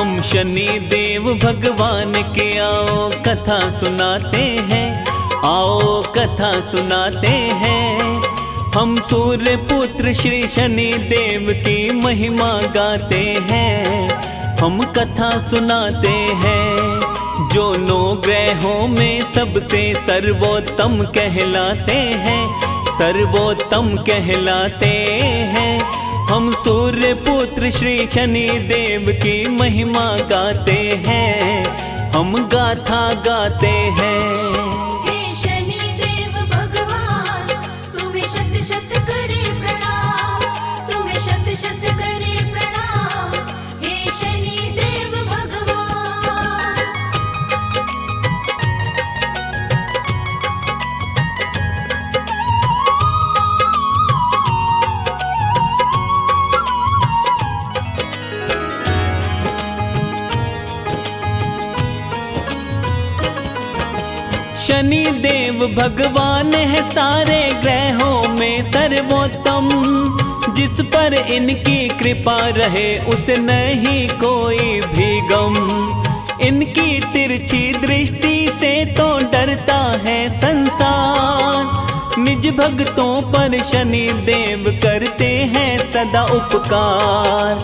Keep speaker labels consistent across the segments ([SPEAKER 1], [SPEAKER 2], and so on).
[SPEAKER 1] हम शनि देव भगवान के आओ कथा सुनाते हैं, आओ कथा सुनाते हैं। हम सूर्य पुत्र श्री शनि देव की महिमा गाते हैं, हम कथा सुनाते हैं। जो 9 ग्रहों में सबसे सर्वोत्तम कहलाते हैं, सर्वोत्तम कहलाते हैं। हम सूर्य पुत्र श्री शनि देव की महिमा गाते हैं, हम गाथा गाते हैं।
[SPEAKER 2] हे शनि देव भगवान, तुम्हें शत शत करे प्रणाम, तुम्हें शत शत करे प्रणाम। हे शनि देव भगवान।
[SPEAKER 1] शनि देव भगवान है सारे ग्रहों में सर्वोत्तम, जिस पर इनकी कृपा रहे उसे नहीं कोई भी गम। इनकी तिरछी दृष्टि से तो डरता है संसार, निज भक्तों पर शनि देव करते हैं सदा उपकार।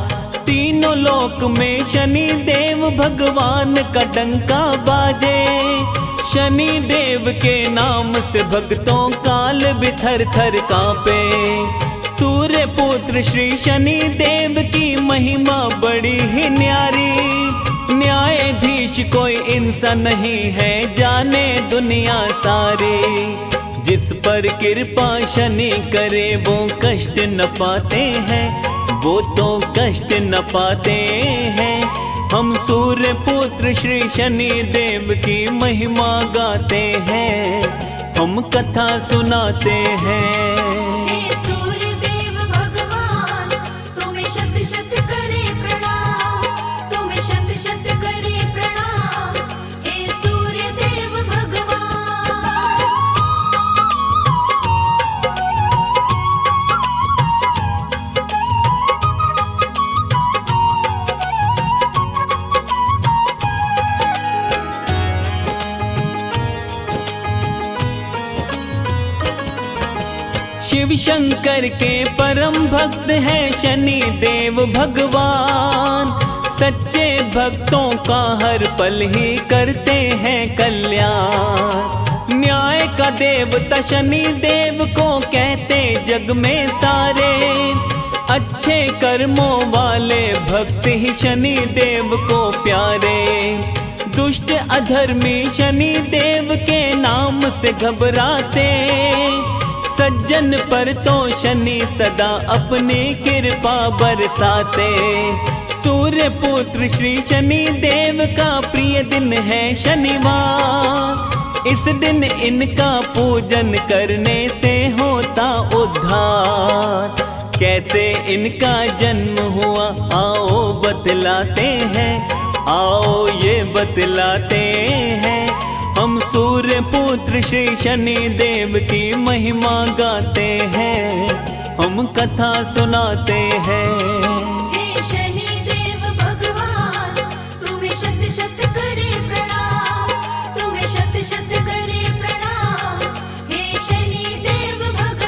[SPEAKER 1] तीनों लोक में शनि देव भगवान का डंका बाजे, शनि देव के नाम से भक्तों काल भी थर थर कांपे। सूर्य पुत्र श्री शनि देव की महिमा बड़ी ही न्यारी, न्यायाधीश कोई इंसान नहीं है जाने दुनिया सारी। जिस पर कृपा शनि करे वो कष्ट न पाते हैं, वो तो कष्ट न पाते हैं। हम सूर्य पुत्र श्री शनि देव की महिमा गाते हैं, हम कथा सुनाते हैं।
[SPEAKER 2] हे सूर्य देव भगवान, तुम्हें शत शत करे प्रणाम, तुम्हें शत शत करे प्रणाम। हे सूर्य देव भगवान।
[SPEAKER 1] शिव शंकर के परम भक्त हैं शनि देव भगवान, सच्चे भक्तों का हर पल ही करते हैं कल्याण। न्याय का देवता शनि देव को कहते जग में सारे, अच्छे कर्मों वाले भक्त ही शनि देव को प्यारे। दुष्ट अधर्मी शनि देव के नाम से घबराते, सज्जन पर तो शनि सदा अपनी कृपा बरसाते। सूर्य पुत्र श्री शनि देव का प्रिय दिन है शनिवार, इस दिन इनका पूजन करने से होता उद्धार। कैसे इनका जन्म हुआ आओ बतलाते हैं, आओ ये बतलाते हैं। हम सूर्य पुत्र श्री शनि देव की महिमा गाते हैं, हम कथा सुनाते हैं।
[SPEAKER 2] हे शनि देव भगवान, तुम्हें शत शत करे प्रणाम, तुम्हें शत शत करे प्रणाम। हे शनि देव भगवान।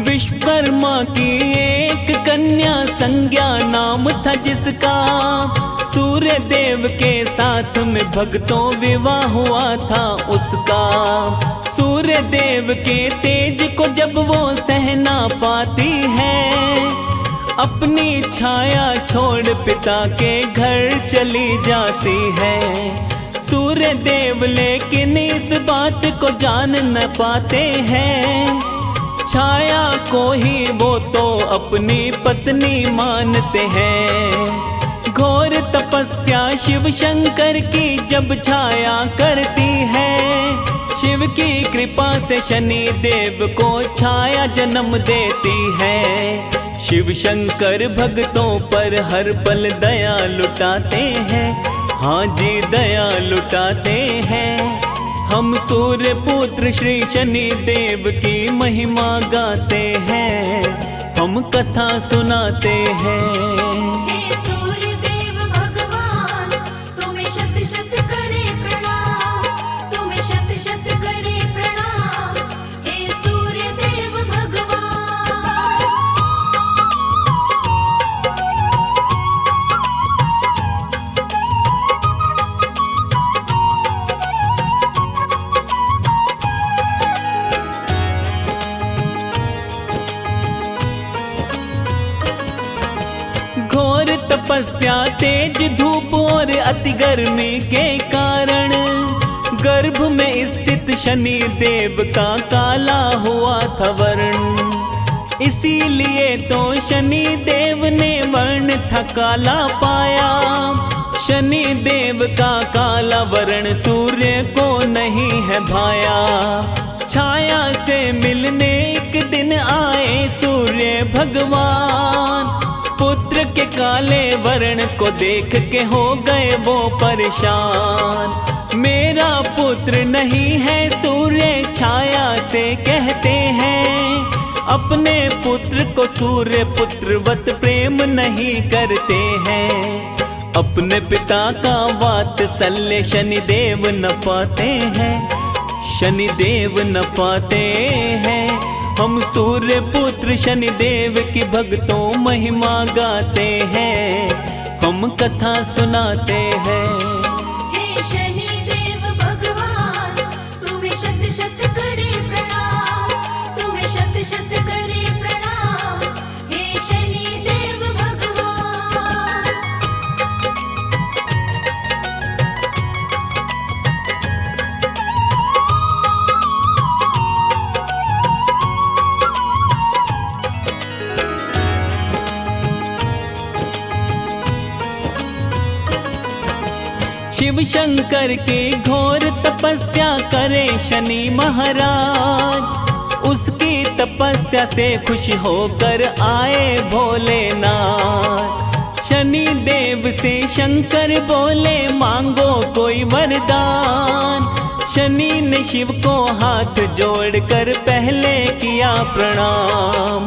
[SPEAKER 1] विश्वकर्मा की एक कन्या संज्ञा नाम था जिसका, सूर्य देव के साथ में भक्तों विवाह हुआ था उसका। सूर्य देव के तेज को जब वो सह ना पाती है, अपनी छाया छोड़ पिता के घर चली जाती है। सूर्य देव लेकिन इस बात को जान न पाते हैं, छाया को ही वो तो अपनी पत्नी मानते हैं। घोर तपस्या शिव शंकर की जब छाया करती है, शिव की कृपा से शनि देव को छाया जन्म देती है। शिव शंकर भक्तों पर हर पल दया लुटाते हैं, हाँ जी दया लुटाते हैं। हम सूर्य पुत्र श्री शनि देव की महिमा गाते हैं, हम कथा सुनाते हैं।
[SPEAKER 2] हे सूर्य देव भगवान, तुम्हें शत शत करे प्रणाम, तुम्हें शत शत करे प्रणाम। हे सूर्य देव भगवान।
[SPEAKER 1] घोर तपस्या तेज धूप और अति गर्मी के कारण गर्भ में स्थित शनि देव का काला हुआ था वर्ण। इसीलिए तो शनि देव ने वर्ण था काला पाया। शनि देव का काला वर्ण सूर्य को नहीं है भाया। छाया से मिलने एक दिन आए सूर्य भगवान, पुत्र के काले वर्ण को देख के हो गए वो परेशान। मेरा पुत्र नहीं है सूर्य छाया से कहते हैं, अपने पुत्र को सूर्य पुत्रवत प्रेम नहीं करते हैं। अपने पिता का वात्सल्य शनिदेव न पाते हैं, शनिदेव न पाते हैं। हम सूर्य पुत्र शनिदेव की भक्तों महिमा गाते हैं, हम कथा सुनाते हैं।
[SPEAKER 2] हे शनि देव भगवान, तुम्हें शत शत करे प्रणाम, तुम्हें शत शत करे प्रणाम। हे शनि देव भगवान।
[SPEAKER 1] शिव शंकर के घोर तपस्या करे शनि महाराज। उसकी तपस्या से खुश होकर आए भोलेनाथ। शनि देव से शंकर बोले मांगो कोई वरदान। शनि ने शिव को हाथ जोड़कर पहले किया प्रणाम।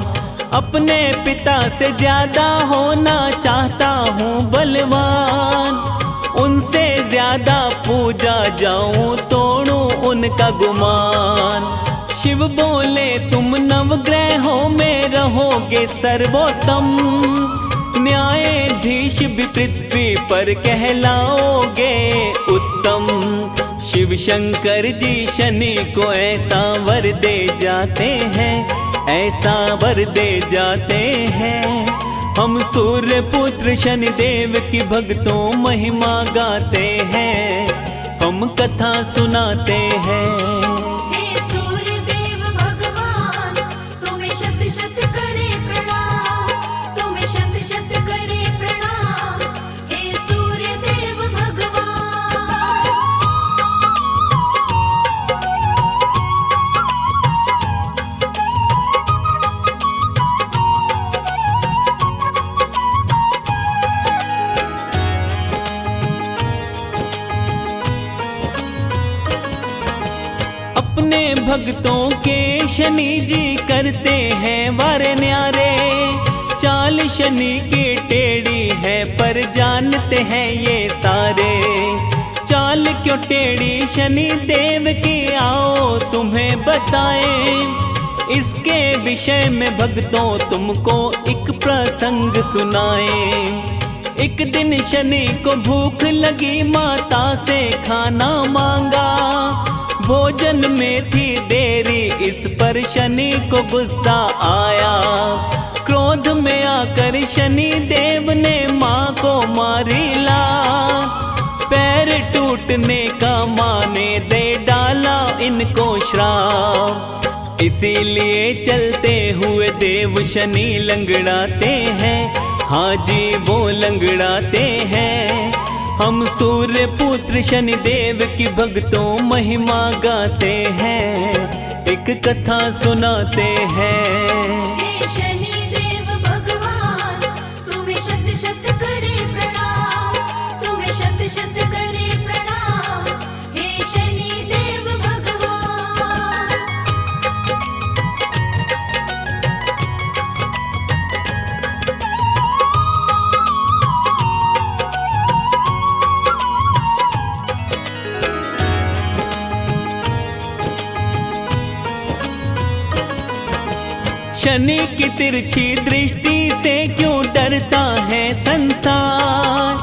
[SPEAKER 1] अपने पिता से ज्यादा होना चाहता हूँ बलवान, उनसे ज्यादा पूजा जाऊं तोड़ूं उनका गुमान। शिव बोले तुम नवग्रहों में रहोगे सर्वोत्तम, न्यायाधीश भी पृथ्वी पर कहलाओगे उत्तम। शिव शंकर जी शनि को ऐसा वर दे जाते हैं, ऐसा वर दे जाते हैं। हम सूर्य पुत्र शनिदेव की भक्तों महिमा गाते हैं, हम कथा सुनाते हैं।
[SPEAKER 2] हे सूर्य देव भगवान, तुम्हें शत शत करे प्रणाम, तुम्हें शत शत करे प्रणाम। हे सूर्य देव भगवान।
[SPEAKER 1] अपने भक्तों के शनि जी करते हैं वार न्यारे। चाल शनि की टेढ़ी है पर जानते हैं ये सारे। चाल क्यों टेढ़ी शनि देव की आओ तुम्हें बताएं। इसके विषय में भक्तों तुमको एक प्रसंग सुनाएं। एक दिन शनि को भूख लगी, माता से खाना मांगा। भोजन में थी देरी, इस पर शनि को गुस्सा आया। क्रोध में आकर शनि देव ने माँ को मारिला। पैर टूटने का माँ ने दे डाला इनको श्राप। इसीलिए चलते हुए देव शनि लंगड़ाते हैं, हाँ जी वो लंगड़ाते हैं। हम सूर्य पुत्र शनि देव की भक्तों महिमा गाते हैं, एक कथा सुनाते हैं।
[SPEAKER 2] हे शनि देव भगवान।
[SPEAKER 1] शनि की तिरछी दृष्टि से क्यों डरता है संसार।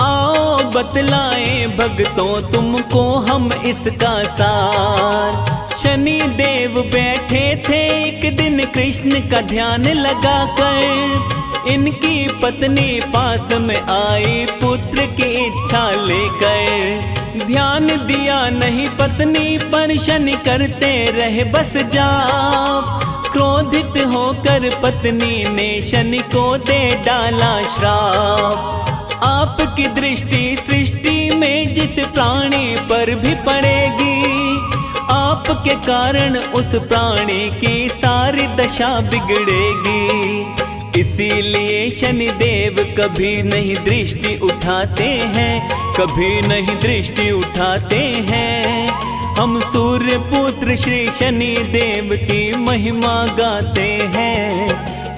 [SPEAKER 1] आओ बतलाएं भक्तों तुमको हम इसका सार। शनि देव बैठे थे एक दिन कृष्ण का ध्यान लगाकर। इनकी पत्नी पास में आई पुत्र की इच्छा लेकर। ध्यान दिया नहीं पत्नी पर शनि करते रहे बस जाप। क्रोधित होकर पत्नी ने शनि को दे डाला श्राप। आपकी दृष्टि सृष्टि में जिस प्राणी पर भी पड़ेगी, आपके कारण उस प्राणी की सारी दशा बिगड़ेगी। इसीलिए शनिदेव कभी नहीं दृष्टि उठाते हैं, कभी नहीं दृष्टि उठाते हैं। हम सूर्य पुत्र श्री शनि देव की महिमा गाते हैं,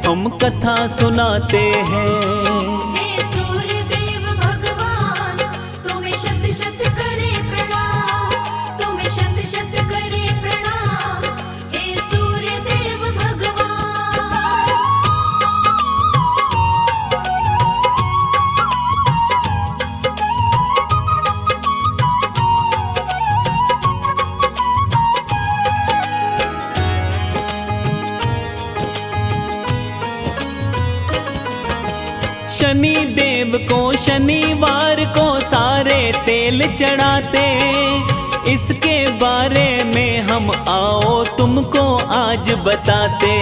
[SPEAKER 1] हम कथा सुनाते हैं।
[SPEAKER 2] हे सूर्य देव भगवान, तुम्हें शत शत करे प्रणाम, तुम्हें शत शत करे प्रणाम। हे सूर्य देव भगवान।
[SPEAKER 1] शनि देव को शनिवार को सारे तेल चढ़ाते। इसके बारे में हम आओ तुमको आज बताते।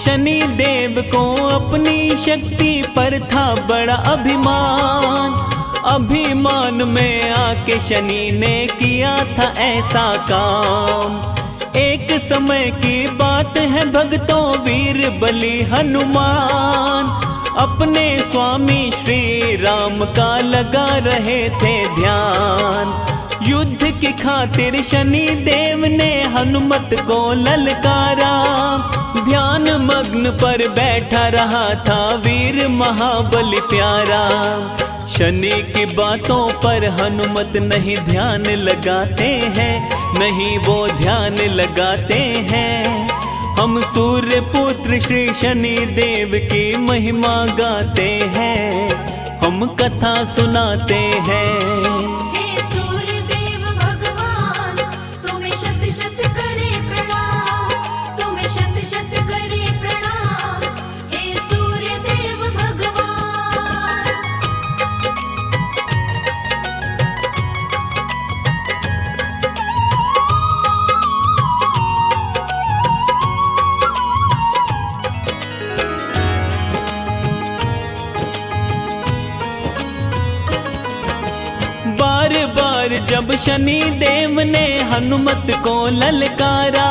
[SPEAKER 1] शनि देव को अपनी शक्ति पर था बड़ा अभिमान। अभिमान में आके शनि ने किया था ऐसा काम। एक समय की बात है भक्तों, वीर बलि हनुमान अपने स्वामी श्री राम का लगा रहे थे ध्यान। युद्ध की खातिर शनि देव ने हनुमत को ललकारा। ध्यान मग्न पर बैठा रहा था वीर महाबली प्यारा। शनि की बातों पर हनुमत नहीं ध्यान लगाते हैं, नहीं वो ध्यान लगाते हैं। हम सूर्य पुत्र श्री शनि देव की महिमा गाते हैं, हम कथा सुनाते हैं।
[SPEAKER 2] हे सूर्य देव भगवान, तुम्हें शत शत करे प्रणाम, तुम्हें शत शत करे प्रणाम। हे सूर्य देव भगवान।
[SPEAKER 1] बार बार जब शनि देव ने हनुमत को ललकारा,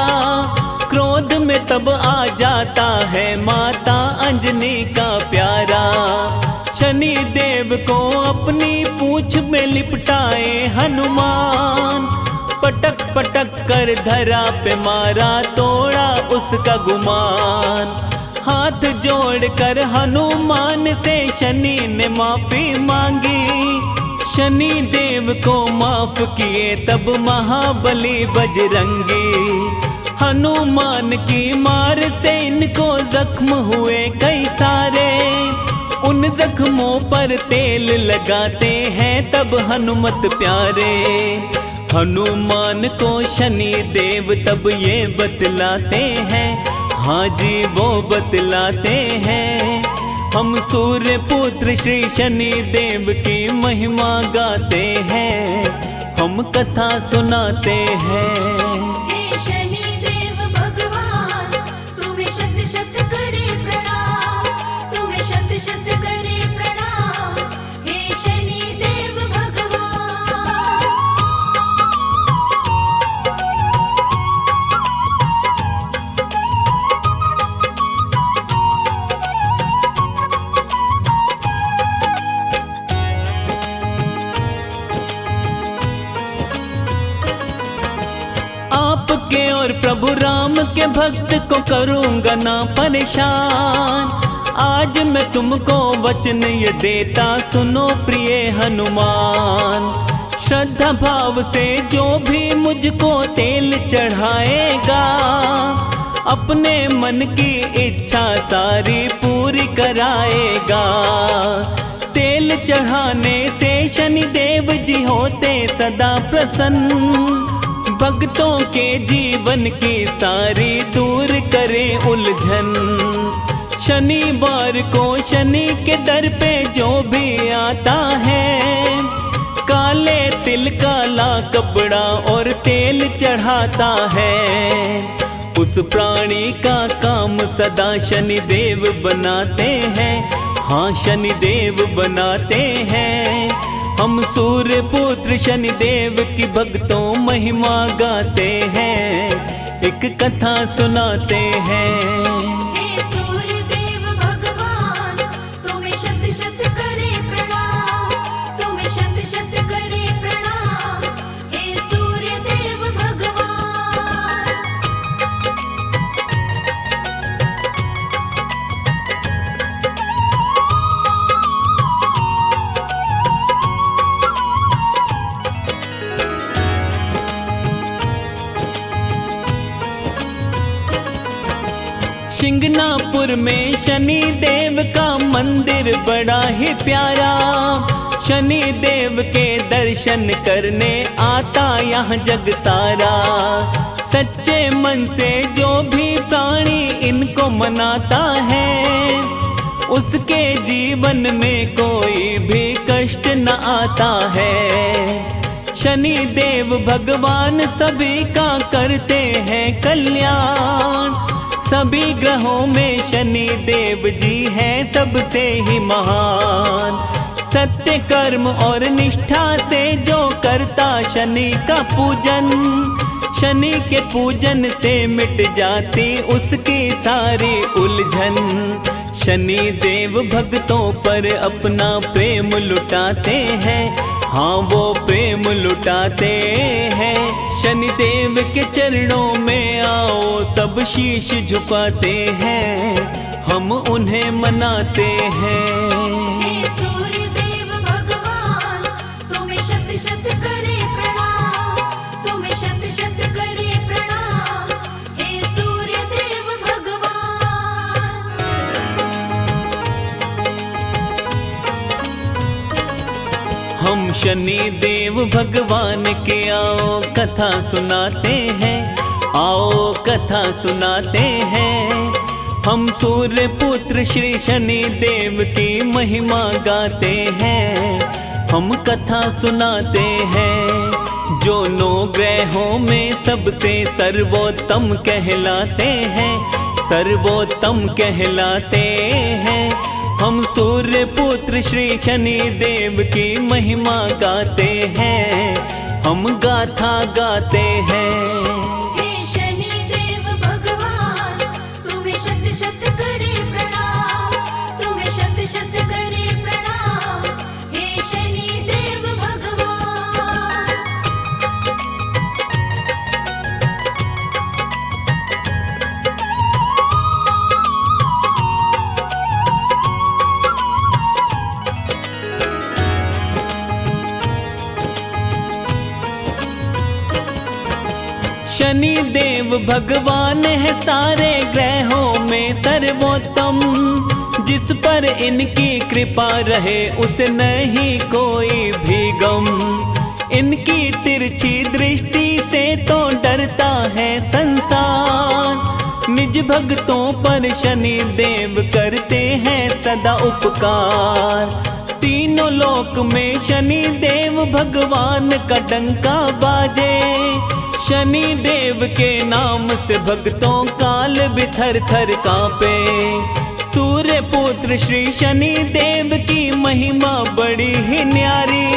[SPEAKER 1] क्रोध में तब आ जाता है माता अंजनी का प्यारा। शनि देव को अपनी पूंछ में लिपटाए हनुमान। पटक पटक कर धरा पे मारा, तोड़ा उसका गुमान। हाथ जोड़कर हनुमान से शनि ने माफी मांगी। शनि देव को माफ किए तब महाबली बजरंगी। हनुमान की मार से इनको जख्म हुए कई सारे। उन जख्मों पर तेल लगाते हैं तब हनुमत प्यारे। हनुमान को शनि देव तब ये बतलाते हैं, हाँ जी वो बतलाते हैं। हम सूर्य पुत्र श्री शनि देव की महिमा गाते हैं, हम कथा सुनाते हैं।
[SPEAKER 2] हे शनि देव भगवान, तुम्हें शत शत करे प्रणाम, तुम्हें शत शत करे प्रणाम। हे शनि देव भगवान।
[SPEAKER 1] आपके और प्रभु राम के भक्त को करूंगा ना परेशान। आज मैं तुमको वचन ये देता, सुनो प्रिय हनुमान। श्रद्धा भाव से जो भी मुझको तेल चढ़ाएगा, अपने मन की इच्छा सारी पूरी कराएगा। तेल चढ़ाने से शनि देव जी होते सदा प्रसन्न, भक्तों के जीवन की सारी दूर करे उलझन। शनिवार को शनि के दर पे जो भी आता है, काले तिल काला कपड़ा और तेल चढ़ाता है। उस प्राणी का काम सदा शनि देव बनाते हैं, हाँ शनि देव बनाते हैं। हम सूर्य पुत्र शनि देव की भक्तों महिमा गाते हैं, एक कथा सुनाते हैं।
[SPEAKER 2] हे सूर्य देव भगवान, तुम्हें शत शत करे प्रणाम, तुम्हें शत शत करे प्रणाम। हे सूर्य देव भगवान।
[SPEAKER 1] शिंगनापुर में शनि देव का मंदिर बड़ा ही प्यारा। शनि देव के दर्शन करने आता यहाँ जग सारा। सच्चे मन से जो भी प्राणी इनको मनाता है, उसके जीवन में कोई भी कष्ट न आता है। शनि देव भगवान सभी का करते हैं कल्याण। सभी ग्रहों में शनि देव जी हैं सबसे ही महान। सत्य कर्म और निष्ठा से जो करता शनि का पूजन, शनि के पूजन से मिट जाती उसकी सारी उलझन। शनि देव भक्तों पर अपना प्रेम लुटाते हैं, हाँ वो प्रेम लुटाते हैं। शनि देव के चरणों में आओ सब शीश झुकाते हैं, हम उन्हें मनाते हैं।
[SPEAKER 2] हे सूर्य देव भगवान, तुम्हें शत शत करे प्रणाम, तुम्हें शत शत करे प्रणाम। हे सूर्य देव भगवान।
[SPEAKER 1] हम शनि देव भगवान के आओ कथा सुनाते हैं, आओ कथा सुनाते हैं। हम सूर्य पुत्र श्री शनि देव की महिमा गाते हैं, हम कथा सुनाते हैं। जो 9 ग्रहों में सबसे सर्वोत्तम कहलाते हैं, सर्वोत्तम कहलाते हैं। हम सूर्य पुत्र श्री शनि देव की महिमा गाते हैं, हम गाथा गाते हैं।
[SPEAKER 2] हे शनि देव भगवान, तुम्हें शत शत करे प्रणाम, तुम्हें शत शत करे प्रणाम। हे शनि देव भगवान।
[SPEAKER 1] शनि देव भगवान है सारे ग्रहों में सर्वोत्तम। जिस पर इनकी कृपा रहे उसे नहीं कोई भी गम। इनकी तिरछी दृष्टि से तो डरता है संसार। निज भक्तों पर शनि देव करते हैं सदा उपकार। तीनों लोक में शनि देव भगवान का डंका बाजे। शनि देव के नाम से भक्तों काल भी थर थर कांपे। सूर्य पुत्र श्री शनि देव की महिमा बड़ी ही न्यारी।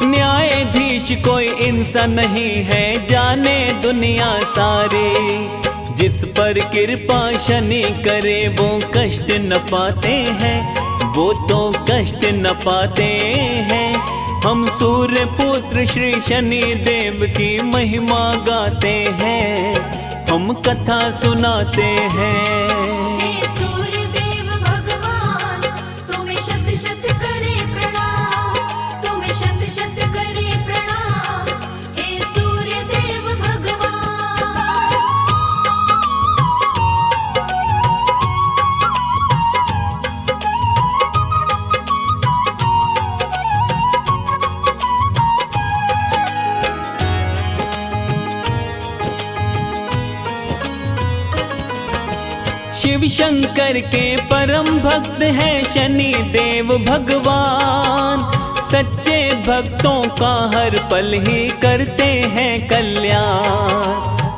[SPEAKER 1] न्यायाधीश कोई इंसान नहीं है जाने दुनिया सारी। जिस पर कृपा शनि करे वो कष्ट न पाते हैं, वो तो कष्ट न पाते हैं। हम सूर्य पुत्र श्री शनि देव की महिमा गाते हैं, हम कथा सुनाते हैं।
[SPEAKER 2] हे सूर्य देव भगवान, तुम्हें शत शत करे प्रणाम, तुम्हें शत शत करे प्रणाम। हे सूर्य देव भगवान।
[SPEAKER 1] शिव शंकर के परम भक्त हैं शनि देव भगवान। सच्चे भक्तों का हर पल ही करते हैं कल्याण।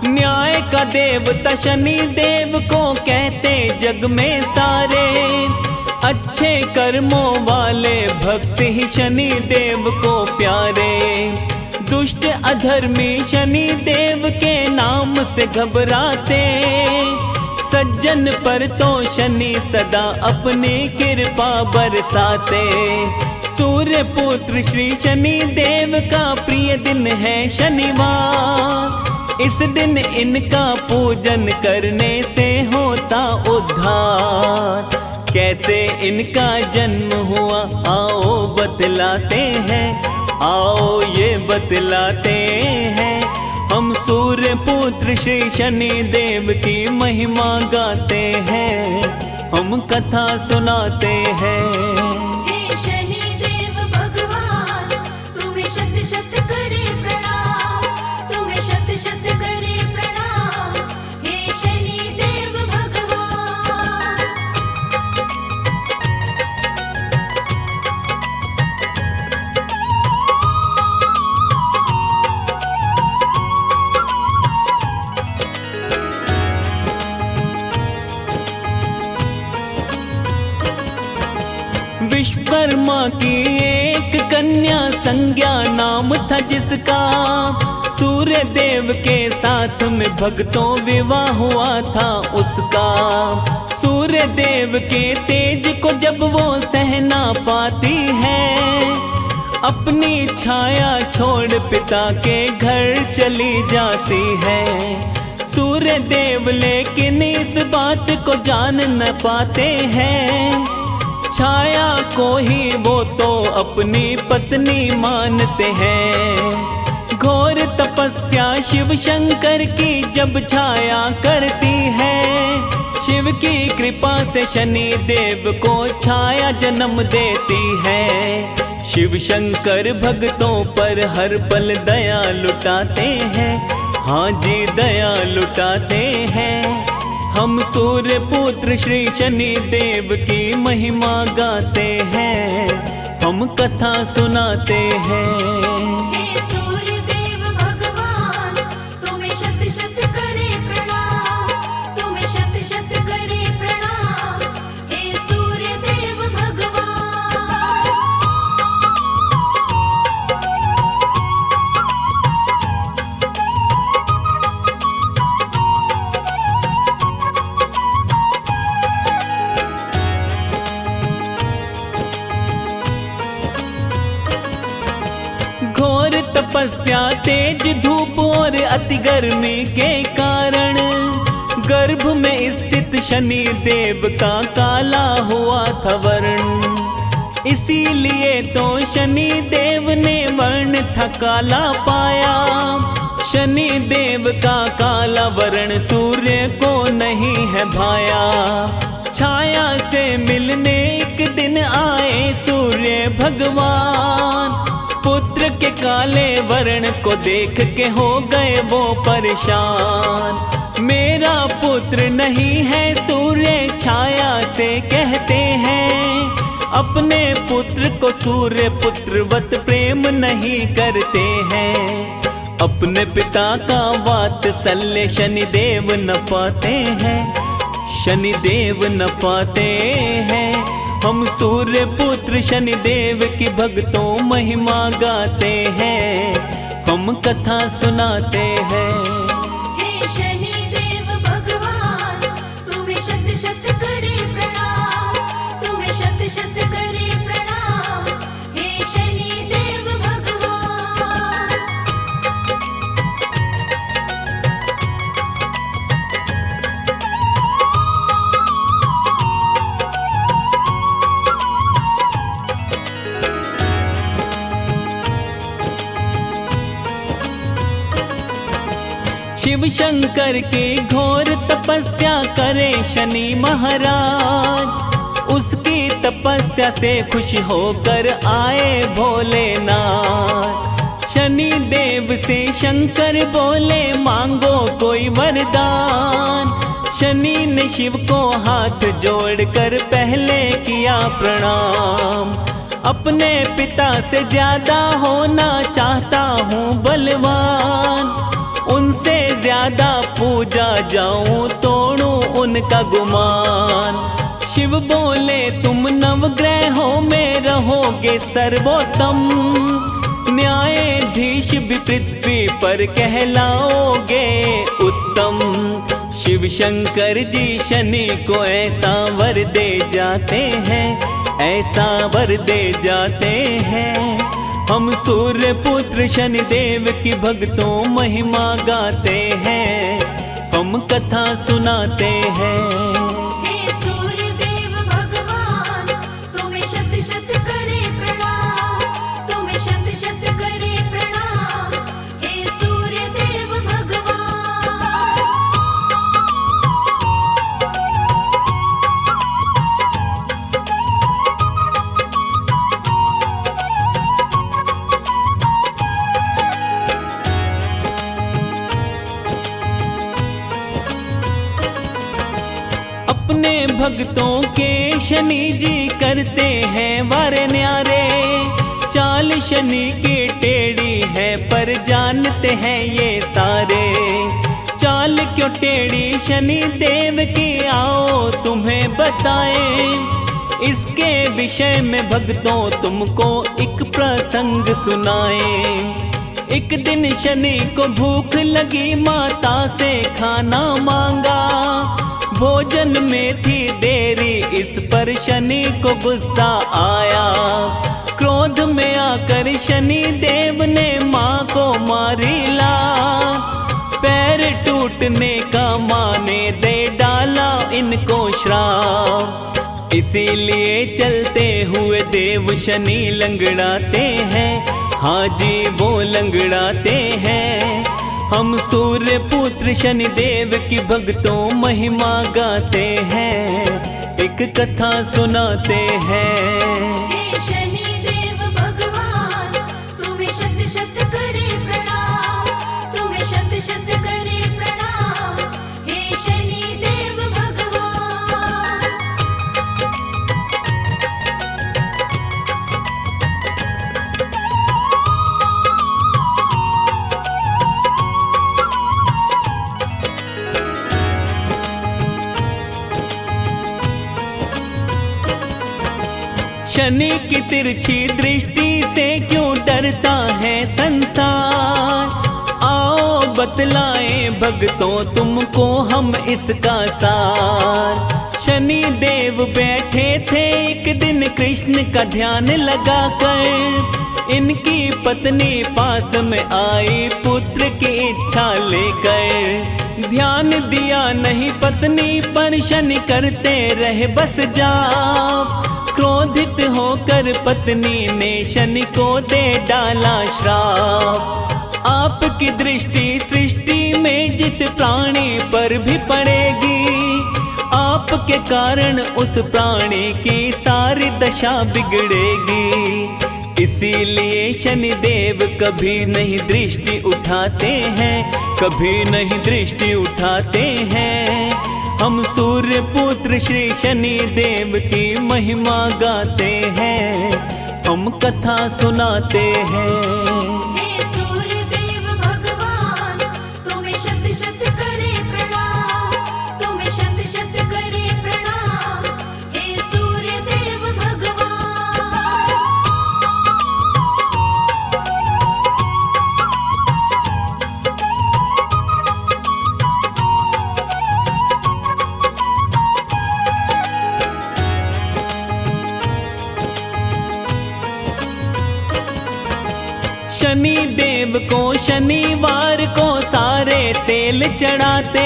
[SPEAKER 1] न्याय का देवता शनि देव को कहते जग में सारे। अच्छे कर्मों वाले भक्त ही शनि देव को प्यारे। दुष्ट अधर्मी शनि देव के नाम से घबराते। सज्जन पर तो शनि सदा अपनी कृपा बरसाते। सूर्य पुत्र श्री शनि देव का प्रिय दिन है शनिवार। इस दिन इनका पूजन करने से होता उद्धार। कैसे इनका जन्म हुआ आओ बतलाते हैं, आओ ये बतलाते हैं। हम सूर्य पुत्र श्री शनि देव की महिमा गाते हैं, हम कथा सुनाते हैं।
[SPEAKER 2] हे शनि देव भगवान, तुम्हें शत शत करे प्रणाम, तुम्हें शत शत करे प्रणाम। हे शनि देव भगवान।
[SPEAKER 1] विश्वकर्मा की एक कन्या संज्ञा नाम था जिसका। सूर्य देव के साथ में भक्तों विवाह हुआ था उसका। सूर्य देव के तेज को जब वो सह ना पाती है, अपनी छाया छोड़ पिता के घर चली जाती है। सूर्य देव लेकिन इस बात को जान न पाते हैं। छाया को ही वो तो अपनी पत्नी मानते हैं। घोर तपस्या शिव शंकर की जब छाया करती है, शिव की कृपा से शनि देव को छाया जन्म देती है। शिव शंकर भक्तों पर हर पल दया लुटाते हैं, हाँ जी दया लुटाते हैं। हम सूर्य पुत्र श्री शनि देव की महिमा गाते हैं, हम कथा सुनाते हैं।
[SPEAKER 2] हे सूर्य देव भगवान, तुम्हें शत शत करे प्रणाम, तुम्हें शत शत करे प्रणाम। हे सूर्य देव भगवान।
[SPEAKER 1] घोर तपस्या तेज धूप और अति गर्मी के कारण गर्भ में स्थित शनि देव का काला हुआ था वर्ण। इसीलिए तो शनि देव ने वर्ण था काला पाया। शनि देव का काला वर्ण सूर्य को नहीं है भाया। छाया से मिलने एक दिन आए सूर्य भगवान। पुत्र के काले वर्ण को देख के हो गए वो परेशान। मेरा पुत्र नहीं है सूर्य छाया से कहते हैं। अपने पुत्र को सूर्य पुत्रवत प्रेम नहीं करते हैं। अपने पिता का वात्सल्य शनि देव न पाते हैं, शनि देव न पाते हैं। हम सूर्य पुत्र शनि देव की भक्तों महिमा गाते हैं, हम कथा सुनाते हैं।
[SPEAKER 2] हे शनि देव भगवान, तुम्हें शत शत करे प्रणाम, तुम्हें शत शत करे प्रणाम। हे शनि देव भगवान।
[SPEAKER 1] शिव शंकर की घोर तपस्या करे शनि महाराज। उसकी तपस्या से खुश होकर आए भोलेनाथ। शनि देव से शंकर बोले मांगो कोई वरदान। शनि ने शिव को हाथ जोड़कर पहले किया प्रणाम। अपने पिता से ज्यादा होना चाहता हूँ बलवान, उनसे ज्यादा पूजा जाऊं तोड़ूं उनका गुमान। शिव बोले तुम नवग्रहों में रहोगे सर्वोत्तम, न्यायाधीश भी पृथ्वी पर कहलाओगे उत्तम। शिव शंकर जी शनि को ऐसा वर दे जाते हैं, ऐसा वर दे जाते हैं। हम सूर्य पुत्र शनि देव की भक्तों महिमा गाते हैं, हम कथा सुनाते हैं।
[SPEAKER 2] हे सूर्य देव भगवान, तुम्हें शत शत करे प्रणाम, तुम्हें शत शत करे प्रणाम। हे सूर्य देव भगवान।
[SPEAKER 1] अपने भक्तों के शनि जी करते हैं वार न्यारे, चाल शनि की टेढ़ी है पर जानते हैं ये सारे। चाल क्यों टेढ़ी शनि देव की आओ तुम्हें बताएं, इसके विषय में भक्तों तुमको एक प्रसंग सुनाएं। एक दिन शनि को भूख लगी, माता से खाना मांगा, भोजन में थी देरी, इस पर शनि को गुस्सा आया। क्रोध में आकर शनि देव ने माँ को मारिला, पैर टूटने का माँ ने दे डाला इनको श्राप। इसीलिए चलते हुए देव शनि लंगड़ाते हैं, हाँ जी वो लंगड़ाते हैं। हम सूर्य पुत्र शनि देव की भक्तों महिमा गाते हैं, एक कथा सुनाते हैं।
[SPEAKER 2] हे शनि देव भगवान, तुम्हें शत शत करे प्रणाम, तुम्हें शत शत करे प्रणाम। हे शनि देव भगवान।
[SPEAKER 1] शनि की तिरछी दृष्टि से क्यों डरता है संसार, आओ बतलाएं भक्तों तुमको हम इसका सार। शनि देव बैठे थे एक दिन कृष्ण का ध्यान लगाकर, इनकी पत्नी पास में आई पुत्र की इच्छा लेकर। ध्यान दिया नहीं पत्नी पर शनि करते रहे बस जाप, क्रोधित होकर पत्नी ने शनि को दे डाला श्राप। आपकी दृष्टि सृष्टि में जिस प्राणी पर भी पड़ेगी, आपके कारण उस प्राणी की सारी दशा बिगड़ेगी। इसीलिए शनि देव कभी नहीं दृष्टि उठाते हैं, कभी नहीं दृष्टि उठाते हैं। हम सूर्य पुत्र श्री शनि देव की महिमा गाते हैं, हम कथा सुनाते हैं।
[SPEAKER 2] हे सूर्य देव भगवान, तुम्हें शत शत करे प्रणाम, तुम्हें शत शत करे प्रणाम। हे सूर्य देव भगवान।
[SPEAKER 1] शनि देव को शनिवार को सारे तेल चढ़ाते,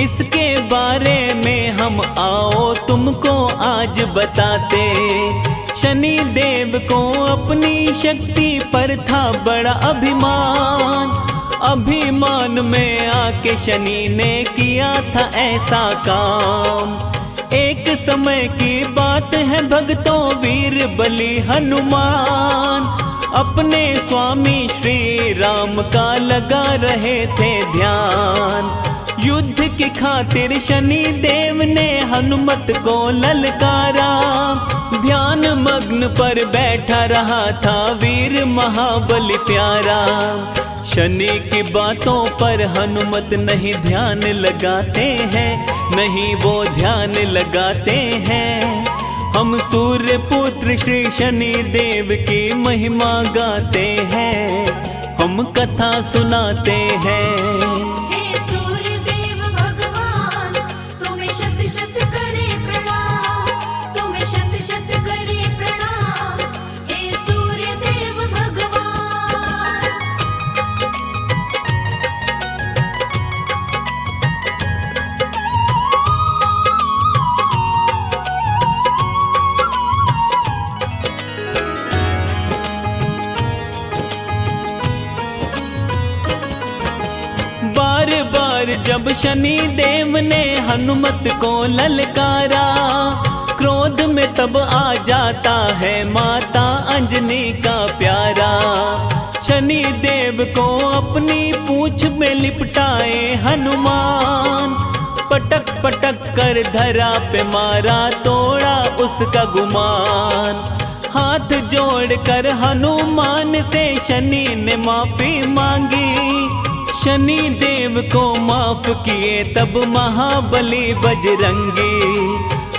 [SPEAKER 1] इसके बारे में हम आओ तुमको आज बताते। शनि देव को अपनी शक्ति पर था बड़ा अभिमान, अभिमान में आके शनि ने किया था ऐसा काम। एक समय की बात है भक्तों, वीर बलि हनुमान अपने स्वामी श्री राम का लगा रहे थे ध्यान। युद्ध के की खातिर शनि देव ने हनुमत को ललकारा। ध्यान मग्न पर बैठा रहा था वीर महाबली प्यारा। शनि की बातों पर हनुमत नहीं ध्यान लगाते हैं, नहीं वो ध्यान लगाते हैं। हम सूर्य पुत्र श्री शनि देव की महिमा गाते हैं, हम कथा सुनाते हैं।
[SPEAKER 2] हे सूर्य देव भगवान, तुम्हें शत शत करे प्रणाम, तुम्हें शत शत करे प्रणाम। हे सूर्य देव भगवान।
[SPEAKER 1] बार बार जब शनि देव ने हनुमत को ललकारा, क्रोध में तब आ जाता है माता अंजनी का प्यारा। शनि देव को अपनी पूंछ में लिपटाए हनुमान, पटक पटक कर धरा पे मारा, तोड़ा उसका गुमान। हाथ जोड़कर हनुमान से शनि ने माफी मांगी, शनि देव को माफ किए तब महाबली बजरंगी।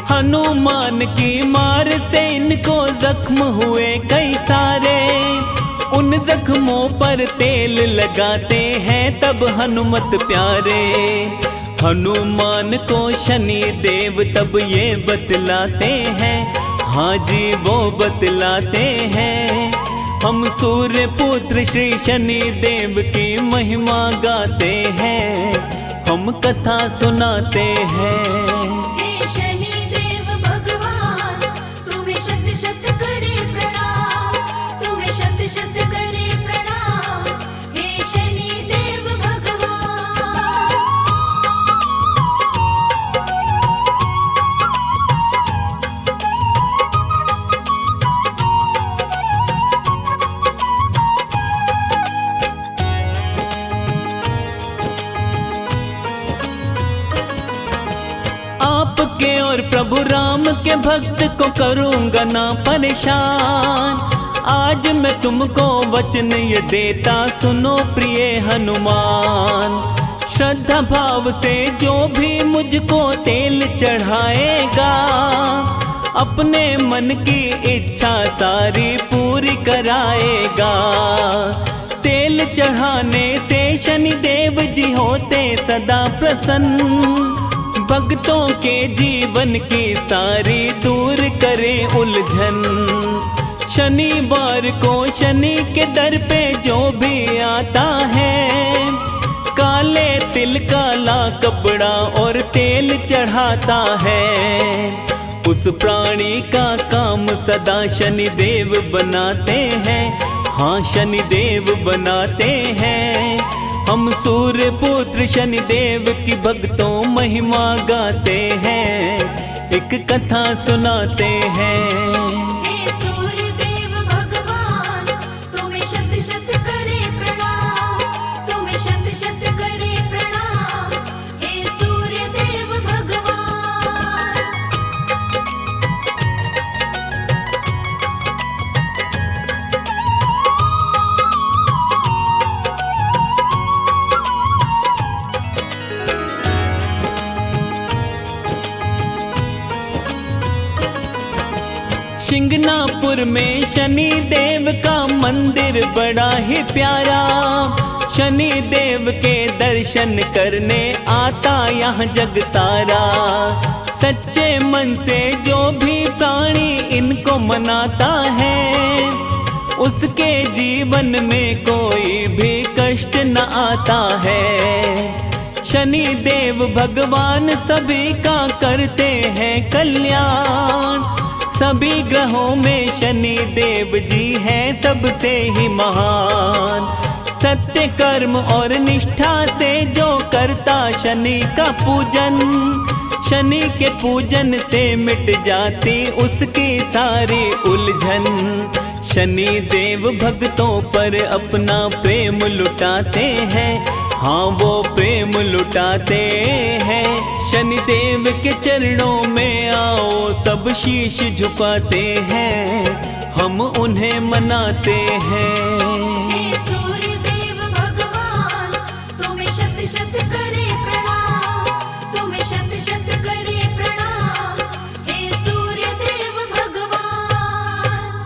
[SPEAKER 1] हनुमान की मार से इनको जख्म हुए कई सारे, उन जख्मों पर तेल लगाते हैं तब हनुमत प्यारे। हनुमान को शनि देव तब ये बतलाते हैं, हाँ जी वो बतलाते हैं। हम सूर्य पुत्र श्री शनि देव की महिमा गाते हैं, हम कथा सुनाते हैं।
[SPEAKER 2] हे शनि देव भगवान, तुम्हें शत शत करे प्रणाम, तुम्हें शत शत करे प्रणाम। हे शनि देव भगवान।
[SPEAKER 1] आपके और प्रभु राम के भक्त को करूंगा ना परेशान। आज मैं तुमको वचन ये देता, सुनो प्रिय हनुमान। श्रद्धा भाव से जो भी मुझको तेल चढ़ाएगा, अपने मन की इच्छा सारी पूरी कराएगा। तेल चढ़ाने से शनि देव जी होते सदा प्रसन्न, भक्तों के जीवन की सारी दूर करे उलझन। शनिवार को शनि के दर पे जो भी आता है, काले तिल काला कपड़ा और तेल चढ़ाता है। उस प्राणी का काम सदा शनि देव बनाते हैं, हाँ शनि देव बनाते हैं। हम सूर्य पुत्र शनि देव की भक्तों महिमा गाते हैं, एक कथा सुनाते हैं।
[SPEAKER 2] हे सूर्य देव भगवान, तुम्हें शत शत करे प्रणाम, तुम्हें शत शत करे प्रणाम। हे सूर्य देव भगवान।
[SPEAKER 1] शिंगनापुर में शनि देव का मंदिर बड़ा ही प्यारा। शनि देव के दर्शन करने आता यहाँ जग सारा। सच्चे मन से जो भी प्राणी इनको मनाता है, उसके जीवन में कोई भी कष्ट न आता है। शनि देव भगवान सभी का करते हैं कल्याण। सभी ग्रहों में शनि देव जी हैं सबसे ही महान। सत्य कर्म और निष्ठा से जो करता शनि का पूजन, शनि के पूजन से मिट जाती उसकी सारी उलझन। शनि देव भक्तों पर अपना प्रेम लुटाते हैं, हाँ वो प्रेम लुटाते हैं, शनिदेव के चरणों में आओ सब शीश झुकाते हैं, हम उन्हें मनाते हैं।